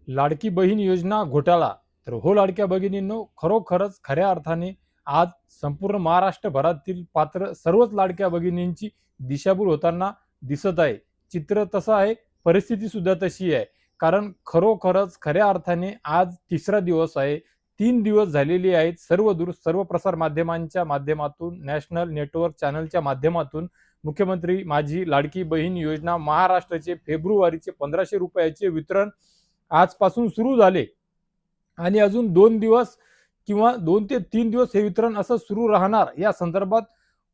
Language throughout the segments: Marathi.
लाडकी बहीण योजना घोटाळा. तर हो लाडक्या भगिनींनो, खरोखरच खऱ्या अर्थाने आज संपूर्ण महाराष्ट्रभरातील पात्र सर्वच लाडक्या भगिनींची दिशाभूल होताना दिसत आहे. चित्र तसं आहे, परिस्थिती सुद्धा तशी आहे. कारण खरोखरच खऱ्या अर्थाने आज तिसरा दिवस आहे. 3 दिवस झालेले आहेत. सर्व प्रसार माध्यमांच्या माध्यमातून, नॅशनल नेटवर्क चॅनलच्या माध्यमातून मुख्यमंत्री माझी लाडकी बहीण योजना महाराष्ट्राचे फेब्रुवारीचे ₹1500 वितरण आजपासून सुरू झाले आणि अजून 2 दिवस किंवा 2 ते 3 दिवस हे वितरण असं सुरू राहणार. या संदर्भात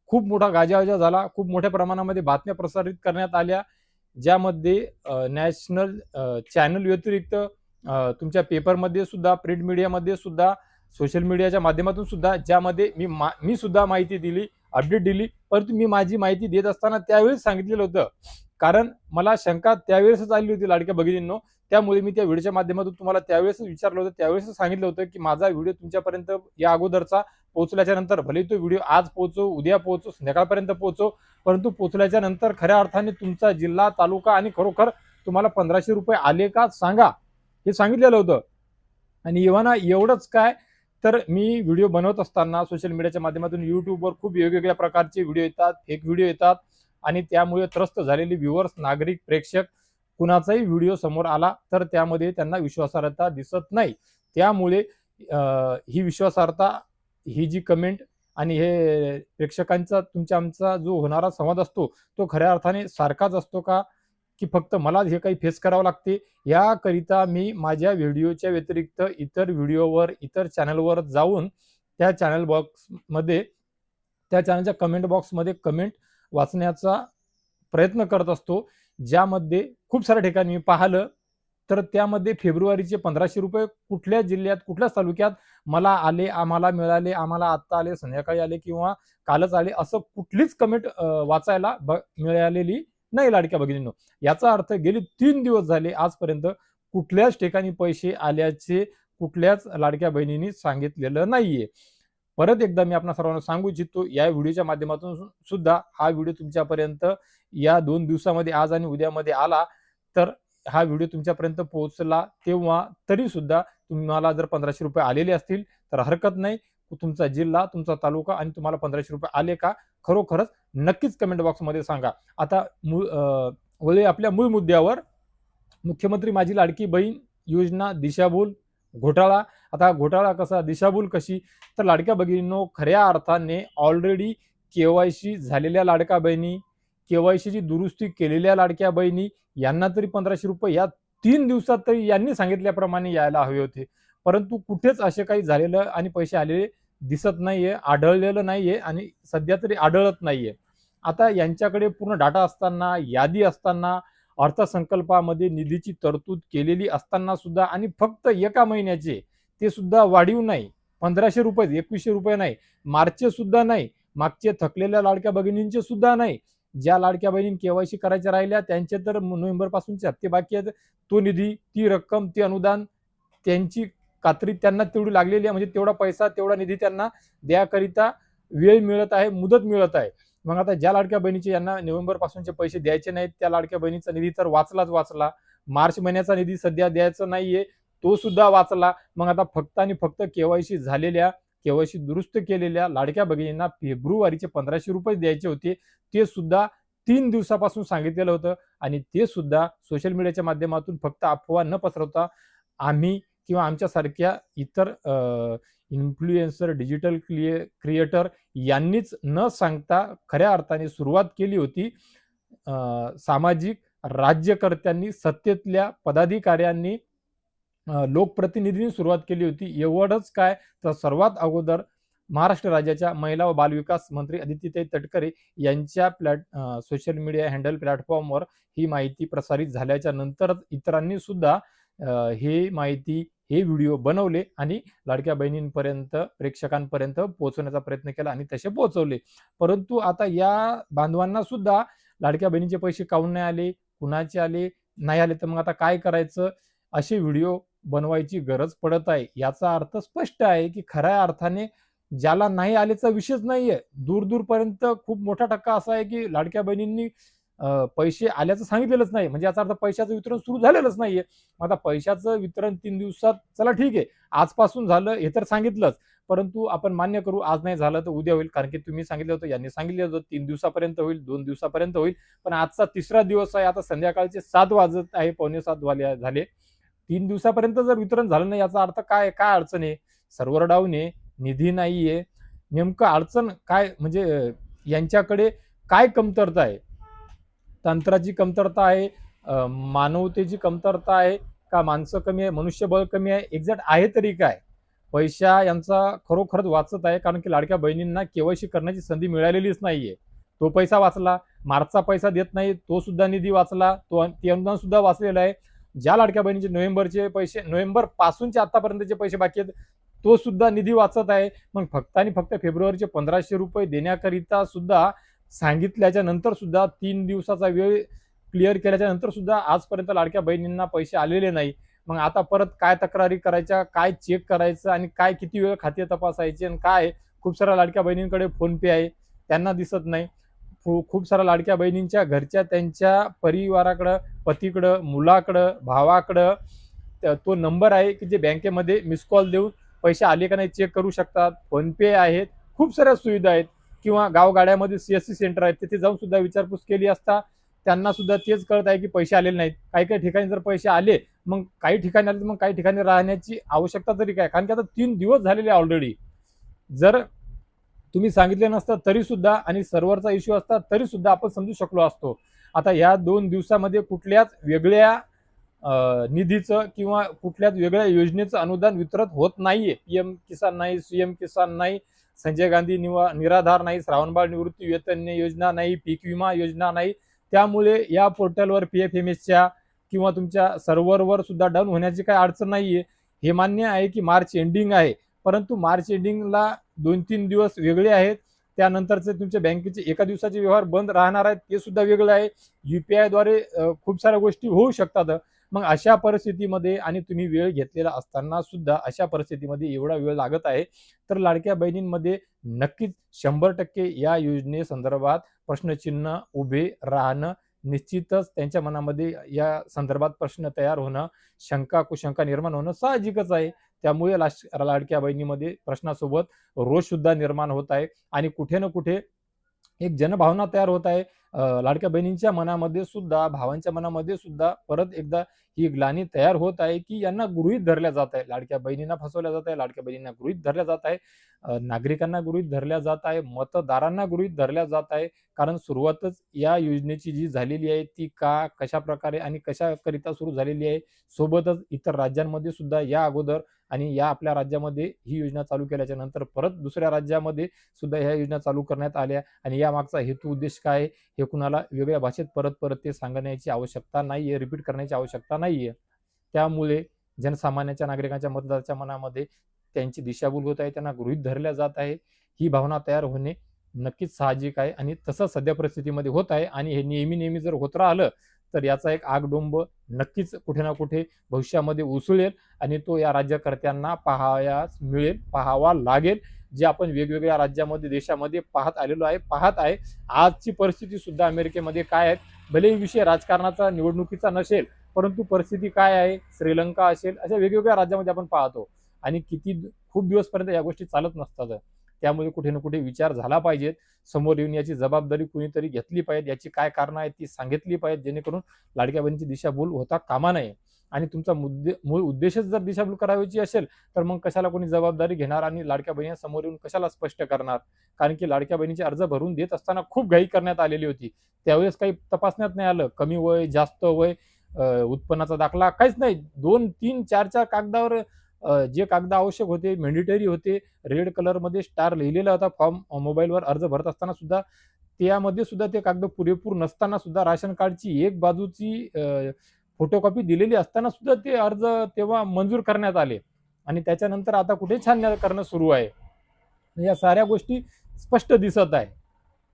खूप मोठा गाजावाजा झाला. खूप मोठ्या प्रमाणामध्ये बातम्या प्रसारित करण्यात आल्या, ज्यामध्ये नॅशनल चॅनल व्यतिरिक्त तुमच्या पेपरमध्ये सुद्धा, प्रिंट मीडियामध्ये सुद्धा, सोशल मीडियाच्या माध्यमातून सुद्धा, ज्यामध्ये मी सुद्धा माहिती दिली, अपडेट दिली. परंतु मी माझी माहिती देत असताना त्यावेळेस सांगितलेलं होतं, कारण मला शंका त्यावेळेसच आली होती लाडक्या भगिनींनो. त्यामुळे मी त्या व्हिडिओच्या माध्यमातून तुम्हाला त्यावेळेसच विचारलं होतं, त्यावेळेसच सांगितलं होतं की माझा व्हिडिओ तुमच्यापर्यंत या अगोदरचा पोहोचल्याच्या नंतर, भले तो व्हिडिओ आज पोहोचो, उद्या पोहोचो, संध्याकाळपर्यंत पोहोचो, परंतु पोहोचल्याच्या नंतर खऱ्या अर्थाने तुमचा जिल्हा, तालुका आणि खरोखर तुम्हाला ₹1500 आले का सांगा, हे सांगितलेलं होतं. आणि एव्हाना एवढंच काय, तर मी व्हिडिओ बनवत असताना सोशल मीडियाच्या माध्यमातून युट्यूबवर खूप वेगवेगळ्या प्रकारचे व्हिडिओ येतात, फेक व्हिडिओ येतात आणि त्यामुळे त्रस्त झालेले व्ह्युअर्स, नागरिक, प्रेक्षक कुणाचाही व्हिडिओ समोर आला तर त्यामध्ये त्यांना विश्वासार्हता दिसत नाही. त्यामुळे ही विश्वासार्हता, ही जी कमेंट आणि हे प्रेक्षकांचा तुमच्या आमचा जो होणारा संवाद असतो, तो खऱ्या अर्थाने सारखाच असतो का, की फक्त मला हे काही फेस करावं लागते? याकरिता मी माझ्या व्हिडिओच्या व्यतिरिक्त इतर व्हिडिओवर, इतर चॅनलवर जाऊन त्या चॅनल बॉक्समध्ये, त्या चॅनलच्या कमेंट बॉक्समध्ये कमेंट वाचण्याचा प्रयत्न करत असतो, ज्यामध्ये खूप साऱ्या ठिकाणी मी पाहिलं तर त्यामध्ये फेब्रुवारीचे ₹1500 कुठल्या जिल्ह्यात, कुठल्याच तालुक्यात मला आले, आम्हाला मिळाले, आम्हाला आत्ता आले, संध्याकाळी आले किंवा कालच आले, असं कुठलीच कमेंट वाचायला मिळालेली नाही लाडक्या भगिनींनो. याचा अर्थ गेली 3 दिवस झाले आजपर्यंत कुठल्याच ठिकाणी पैसे आल्याचे कुठल्याच लाडक्या बहिणींनी सांगितलेलं नाहीये. परत एकदा मी आपणा सर्वांना सांगू इच्छितो, या व्हिडिओच्या माध्यमातून सुद्धा हा व्हिडिओ तुमच्यापर्यंत या 2 दिवसामध्ये, आज आणि उद्यामध्ये आला, तर हा व्हिडिओ तुमच्यापर्यंत पोहोचला तेव्हा तरी सुद्धा तुम्हाला जर ₹1500 आलेले असतील तर हरकत नाही. तुमचा जिल्हा, तुमचा तालुका आणि तुम्हाला ₹1500 आले का, खरोखरच नक्कीच कमेंट बॉक्समध्ये सांगा. आता वळूया आपल्या मूळ मुद्द्यावर. मुख्यमंत्री माझी लाडकी बहीण योजना दिशाभूल घोटाळा. आता घोटाळा कसा, दिशाभूल कशी, तर लाडक्या भगिनींनो, खऱ्या अर्थाने ऑलरेडी केवायसी झालेल्या लाडक्या बहिणी, केवायसीची दुरुस्ती केलेल्या लाडक्या बहिणी यांना तरी ₹1500 या 3 दिवसात तरी यांनी सांगितल्याप्रमाणे यायला हवे होते. परंतु कुठेच असे काही झालेलं आणि पैसे आलेले दिसत नाहीये, आढळलेलं नाहीये आणि सध्या तरी आढळत नाहीये. आता यांच्याकडे पूर्ण डाटा असताना, यादी असताना, अर्थसंकल्पामध्ये निधीची तरतूद केलेली असताना सुद्धा आणि फक्त एका महिन्याचे, ते सुद्धा वाढीव नाही, ₹1500, ₹2100 नाही, मार्चचे सुद्धा नाही, मागचे थकलेल्या लाडक्या भगिनींचे सुद्धा नाही. ज्या लाडक्या बहिणी केवायसी करायच्या राहिल्या त्यांचे तर नोव्हेंबर पासूनचे हप्ते बाकी आहेत. तो निधी, ती रक्कम, ते अनुदान, त्यांची कात्री त्यांना तेवढी लागलेली आहे, म्हणजे तेवढा पैसा, तेवढा निधी त्यांना द्याकरिता वेळ मिळत आहे, मुदत मिळत आहे. मग आता ज्या लाडक्या बहिणीचे यांना नोव्हेंबर पासूनचे पैसे द्यायचे नाहीत, त्या लाडक्या बहिणीचा निधी तर वाचलाच वाचला. मार्च महिन्याचा निधी सध्या द्यायचा नाहीये, तो सुद्धा वाचला. मग आता फक्त आणि फक्त केवायसी झालेल्या, केवायसी दुरुस्त केलेल्या लाडक्या भगिनींना फेब्रुवारीचे ₹1500 द्यायचे होते. ते सुद्धा 3 दिवसापासून सांगितलेलं होतं आणि ते सुद्धा सोशल मीडियाच्या माध्यमातून फक्त अफवा न पसरवता आम्ही किंवा आमच्यासारख्या इतर इन्फ्लुएन्सर, डिजिटल क्रिएटर यांनीच न सांगता खऱ्या अर्थाने सुरुवात केली होती. सामाजिक राज्यकर्त्यांनी, सत्तेतल्या पदाधिकाऱ्यांनी, लोकप्रतिनिधींनी सुरुवात केली होती. एवढंच काय, तर सर्वात अगोदर महाराष्ट्र राज्याच्या महिला व बालविकास मंत्री अदितीताई तटकरे यांच्या सोशल मीडिया हँडल प्लॅटफॉर्मवर ही माहिती प्रसारित झाल्याच्या नंतरच इतरांनी सुद्धा हे माहिती, हे व्हिडिओ बनवले आणि लाडक्या बहिणींपर्यंत, प्रेक्षकांपर्यंत पोहोचवण्याचा प्रयत्न केला आणि तसे पोहोचवले. परंतु आता या बांधवांना सुद्धा लाडक्या बहिणीचे पैसे काहून नाही आले, कुणाचे आले, नाही आले, तर मग आता काय करायचं, असे व्हिडिओ बनवायची गरज पडत आहे. याचा अर्थ स्पष्ट आहे की खऱ्या अर्थाने ज्याला नाही आलेचा विषयच नाहीये. दूरपर्यंत खूप मोठा टक्का असा आहे की लाडक्या बहिणींनी पैसे आल्याचं सांगितलेलंच नाही, म्हणजे याचा अर्थ पैशाचं वितरण सुरू झालेलंच नाहीये. आता पैशाचं वितरण 3 दिवसात, चला ठीक आहे, आजपासून झालं हे तर सांगितलंच, परंतु आपण मान्य करू आज नाही झालं तर उद्या होईल, कारण की तुम्ही सांगितलं होतं, यांनी सांगितलं होतं 3 दिवसापर्यंत होईल, 2 दिवसापर्यंत होईल, पण आजचा तिसरा दिवस आहे, आता संध्याकाळचे 7 वाजत आहे, 6:45 झाले. 3 दिवसापर्यंत जर वितरण झालं नाही याचा अर्थ काय, काय अडचण आहे? सर्व्हर डाऊन आहे, निधी नाहीये, नेमकं अडचण काय, म्हणजे यांच्याकडे काय कमतरता आहे? तंत्राची कमतरता आहे, मानवतेची कमतरता आहे, का माणसं कमी आहे, मनुष्यबळ कमी आहे, एक्झॅक्ट आहे तरी काय? पैसा यांचा खरोखरच वाचत आहे, कारण की लाडक्या बहिणींना केवायसी करण्याची संधी मिळालेलीच नाहीये. तो पैसा वाचला, मार्चचा पैसा देत नाही, तो सुद्धा निधी वाचला, ते अनुदान सुद्धा वाचलेलं आहे. ज्या लाडक्या बहिणीचे नोव्हेंबरचे पैसे, नोव्हेंबर पासूनचे आतापर्यंतचे पैसे बाकी आहेत, तो सुद्धा निधी वाचत आहे. मग फक्त आणि फक्त फेब्रुवारीचे 1500 रुपये देण्याकरिता सुद्धा सांगितल्याच्या नंतर सुद्धा 3 दिवसाचा वेळ क्लिअर केल्याच्या नंतर सुद्धा आजपर्यंत लाडक्या बहिणींना पैसे आलेले नाही. मग आता परत काय तक्रारी करायच्या, काय चेक करायचं, आणि काय किती वेळ खाते तपासायचे, आणि काय, खूप साऱ्या लाडक्या बहिणींकडे फोन पे आहे, त्यांना दिसत नाही. खूप साऱ्या लाडक्या बहिणींच्या घरच्या त्यांच्या परिवाराकडं, पतीकडं, मुलाकडं, भावाकडं तो नंबर आहे की जे बँकेमध्ये मिस कॉल देऊन पैसे आले का नाही चेक करू शकतात. फोन पे आहेत, खूप साऱ्या सुविधा आहेत. किंवा गावगाड्यामध्ये CSC सेंटर आहेत, तिथे जाऊन सुद्धा विचारपूस केली असता त्यांना सुद्धा तेच कळत आहे की पैसे आलेले नाहीत. काही काही ठिकाणी जर पैसे आले, मग काही ठिकाणी आले, मग काही ठिकाणी राहण्याची आवश्यकता तरी काय, कारण की आता 3 दिवस झालेले ऑलरेडी. जर तुम्ही सांगितलं नसतं तरी सुद्धा, आणि सर्व्हरचा इश्यू असता तरी सुद्धा आपण समजू शकलो असतो. आता या 2 दिवसामध्ये कुठल्याच वेगळ्या निधीचं किंवा कुठल्याच वेगळ्या योजनेचं अनुदान वितरण होत नाहीये. PM किसान नाही, CM किसान नाही, संजय गांधी निराधार नाही, श्रावणबाळ निवृत्ती वेतन योजना नाही, पीक विमा योजना नाही. त्यामुळे या पोर्टलवर PFMSच्या किंवा तुमच्या सर्व्हरवर सुद्धा डाऊन होण्याची काही अडचण नाहीये. हे मान्य आहे की मार्च एंडिंग आहे, परंतु मार्च एंडिंगला 2-3 दिवस वेगळे आहेत. त्यानंतरचे तुमच्या बँकेचे एका दिवसाचे व्यवहार बंद राहणार आहेत, ते सुद्धा वेगळं आहे. UPI द्वारे खूप साऱ्या गोष्टी होऊ शकतात. मग अशा परिस्थितीमध्ये, आणि तुम्ही वेळ घेतलेला असताना सुद्धा अशा परिस्थितीमध्ये एवढा वेळ लागत आहे, तर लाडक्या बहिणींमध्ये नक्कीच 100% या योजनेसंदर्भात प्रश्नचिन्ह उभे राहणं, निश्चितच त्यांच्या मनामध्ये या संदर्भात प्रश्न तयार होणं, शंका कुशंका निर्माण होणं साहजिकच आहे. त्यामुळे लाडक्या बहिणीमध्ये प्रश्नासोबत रोष सुद्धा निर्माण होत आहे, आणि कुठे ना कुठे एक जनभावना तयार होत आहे. लाडक्या बहिणींच्या मनामध्ये सुद्धा, भावांच्या मनामध्ये सुद्धा परत एकदा ही ग्लानी तयार होत आहे की यांना गृहीत धरल्या जात आहे, लाडक्या बहिणींना फसवल्या जात आहे, लाडक्या बहिणींना गृहीत धरल्या जात आहे, नागरिकांना गृहीत धरल्या जात आहे, मतदारांना गृहीत धरल्या जात आहे. कारण सुरुवातच या योजनेची जी झालेली आहे ती कशा प्रकारे आणि कशाकरिता सुरू झालेली आहे, सोबतच इतर राज्यांमध्ये सुद्धा या अगोदर आणि या आपल्या राज्यामध्ये ही योजना चालू केल्याच्या नंतर परत दुसऱ्या राज्यामध्ये सुद्धा ह्या योजना चालू करण्यात आल्या, आणि या मागचा हेतू उद्देश काय हे कुणाला वेगळ्या भाषेत परत परत ते सांगण्याची आवश्यकता नाहीये, रिपीट करण्याची आवश्यकता नाहीये. त्यामुळे जनसामान्यांच्या, नागरिकांच्या, मतदाराच्या मनामध्ये त्यांची दिशाभूल होत आहे, त्यांना गृहीत धरल्या जात आहे. ही भावना तयार होणे नक्कीच साहजिक आहे, आणि तसं सध्या परिस्थितीमध्ये होत आहे. आणि हे नेहमी जर होत राहिलं तर याचा एक आगडोंब नक्कीच कुठे ना कुठे भविष्यामध्ये उसळेल, आणि तो या राज्यकर्त्यांना पाहावयास मिळेल, पाहावा लागेल. जे आपण वेगवेगळ्या राज्यामध्ये, देशामध्ये पाहत आहे. आजची परिस्थिती सुद्धा अमेरिकेमध्ये काय आहे, भले विषय राजकारणाचा, निवडणुकीचा नसेल, परंतु परिस्थिती काय आहे, श्रीलंका असेल, अशा वेगवेगळ्या राज्यामध्ये आपण पाहतो, आणि खूप दिवसपर्यंत या गोष्टी चालत नसतात. त्यामुळे कुठे ना कुठे विचार झाला पाहिजे, समोर येऊन याची जबाबदारी कुणीतरी घेतली पाहिजे, याची काय कारणं आहेत ती सांगितली पाहिजे, जेणेकरून लाडक्या बहिणीची दिशाभूल होता कामा नये. आणि तुमचा मूळ उद्देशच जर दिशाभूल करायची असेल तर मग कशाला कोणी जबाबदारी घेणार, आणि लाडक्या बहिणी समोर येऊन कशाला स्पष्ट करणार? कारण की लाडक्या बहिणीचे अर्ज भरून देत असताना खूप घाई करण्यात आलेली होती. त्यावेळेस काही तपासण्यात नाही आलं, कमी वय, जास्त वय, उत्पन्नाचा दाखला, काहीच नाही. 2-3, 4-4 कागदावर जे कागद आवश्यक होते, मॅन्डेटरी होते, रेड कलरमध्ये स्टार लिहिलेला होता फॉर्म, मोबाईलवर अर्ज भरत असताना सुद्धा त्यामध्ये सुद्धा ते कागद पुरेपूर नसताना सुद्धा, राशन कार्डची एक बाजूची फोटोकॉपी दिलेली असताना सुद्धा ते अर्ज तेव्हा मंजूर करण्यात आले, आणि त्याच्यानंतर आता कुठे छाननी करणं सुरू आहे. या साऱ्या गोष्टी स्पष्ट दिसत आहे.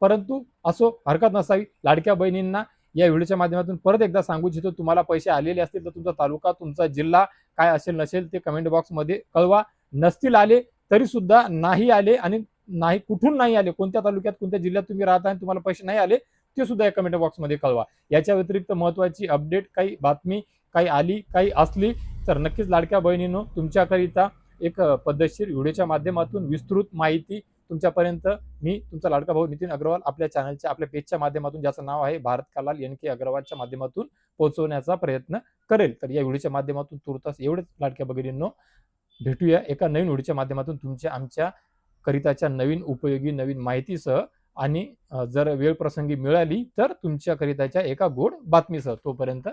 परंतु असो, हरकत नसावी. लाडक्या बहिणींना या व्हिडिओच्या माध्यमातून परत एकदा सांगू इच्छितो, तुम्हाला पैसे आलेले असतील तर तुमचा तालुका, तुमचा जिल्हा काय असेल नसेल ते कमेंट बॉक्समध्ये कळवा. नसतील आले तरी सुद्धा, नाही आले आणि नाही कुठून नाही आले, कोणत्या तालुक्यात, कोणत्या जिल्ह्यात तुम्ही राहता आणि तुम्हाला पैसे नाही आले, ते सुद्धा या कमेंट बॉक्समध्ये कळवा. याच्या व्यतिरिक्त महत्त्वाची अपडेट, काही बातमी काही आली, काही असली तर नक्कीच लाडक्या बहिणींनो तुमच्याकरिता एक पद्धतशीर व्हिडिओच्या माध्यमातून विस्तृत माहिती तुमच्यापर्यंत मी तुमचा लाडका भाऊ नितीन अग्रवाल आपल्या चॅनलच्या आपल्या पेजच्या माध्यमातून, ज्याचं नाव आहे भारत कलाल NK अग्रवालच्या माध्यमातून पोहोचवण्याचा प्रयत्न करेल. तर या व्हिडिओच्या माध्यमातून तुर्तास एवढेच लाडक्या भगिनींनो. भेटूया एका नवीन व्हिडिओच्या माध्यमातून तुमच्या आमच्या करिताच्या नवीन उपयोगी नवीन माहितीसह, आणि जर वेळ प्रसंगी मिळाली तर तुमच्या करिताच्या एका गोड बातमीसह. तोपर्यंत